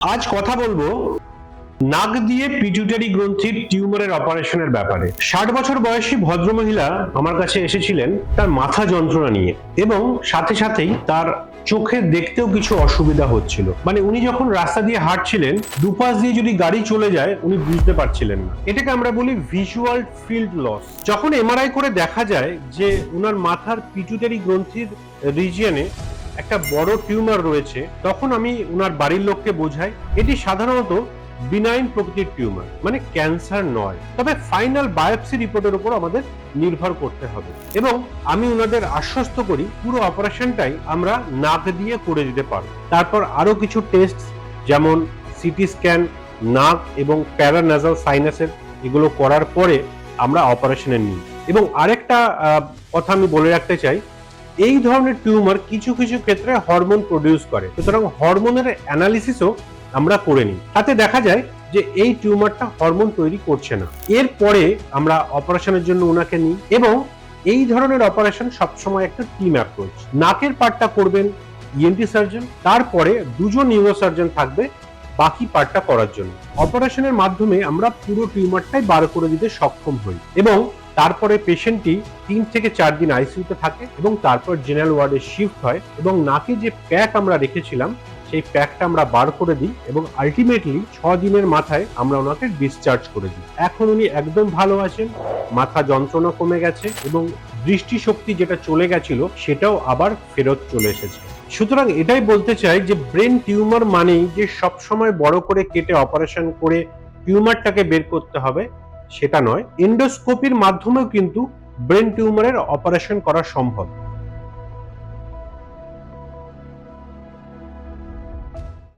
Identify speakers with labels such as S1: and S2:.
S1: আজ কথা বলবো নাক দিয়ে পিটুইটারি গ্রন্থির টিউমারের অপারেশনের ব্যাপারে। 60 বছর বয়সী ভদ্রমহিলা আমার কাছে এসেছিলেন তার মাথা যন্ত্রণা নিয়ে, এবং সাথে সাথেই তার চোখে দেখতেও কিছু অসুবিধা হচ্ছিল। মানে উনি যখন রাস্তা দিয়ে হাঁটছিলেন, দুপাশ দিয়ে যদি গাড়ি চলে যায় উনি বুঝতে পারছিলেন না। এটাকে আমরা বলি ভিজুয়াল ফিল্ড লস। যখন এমআরআই করে দেখা যায় যে উনার মাথার পিটুইটারি গ্রন্থির রিজিয়নে একটা বড় টিউমার রয়েছে, তখন আমি উনার বাড়ির লোককে বোঝাই এটি সাধারণত বিনাইন প্রকৃতির টিউমার, মানে ক্যান্সার নয়। তবে ফাইনাল বায়োপসি রিপোর্টের উপর আমাদের নির্ভর করতে হবে, এবং আমি ওনাদের আশ্বস্ত করি পুরো অপারেশনটাই আমরা নাক দিয়ে করে দিতে পারবো। তারপর আরো কিছু টেস্ট যেমন সিটি স্ক্যান, নাক এবং প্যারানাজাল সাইনাসের, এগুলো করার পরে আমরা অপারেশনে নিই। এবং আরেকটা কথা আমি বলে রাখতে চাই, এই ধরনের টিউমার কিছু কিছু ক্ষেত্রে হরমোন প্রডিউস করে, সুতরাং হরমোনের অ্যানালিসিসও আমরা করে নিই। তাতে দেখা যায় যে এই টিউমারটা হরমোন তৈরি করছে না। এরপরে আমরা অপারেশনের জন্য ওনাকে নিই, এবং এই ধরনের অপারেশন সবসময় একটা টিম অ্যাপ্রোচ। নাকের পার্টটা করবেন ইএনটি সার্জন, তারপরে দুজন নিউরোসার্জন থাকবে বাকি পার্টটা করার জন্য। অপারেশনের মাধ্যমে আমরা পুরো টিউমারটাই বার করে দিতে সক্ষম হই, এবং তারপরে পেশেন্টটি 3 থেকে 4 দিন আইসিইউতে থাকে, এবং তারপর জেনারেল ওয়ার্ডে শিফট হয়, এবং নাকে যে প্যাক আমরা রেখেছিলাম সেই প্যাকটা আমরা বার করে দিই, এবং আলটিমেটলি 6 দিনের মাথায় আমরা ওনাকে ডিসচার্জ করে দিই। এখন উনি একদম ভালো আছেন, মাথা যন্ত্রণা কমে গেছে, এবং দৃষ্টিশক্তি যেটা চলে গেছিল সেটাও আবার ফেরত চলে এসেছে। সুতরাং এটাই বলতে চাই যে ব্রেন টিউমার মানেই যে সবসময় বড় করে কেটে অপারেশন করে টিউমারটাকে বের করতে হবে সেটা নয়। এন্ডোস্কোপির মাধ্যমেও কিন্তু ব্রেন টিউমারের অপারেশন করা সম্ভব।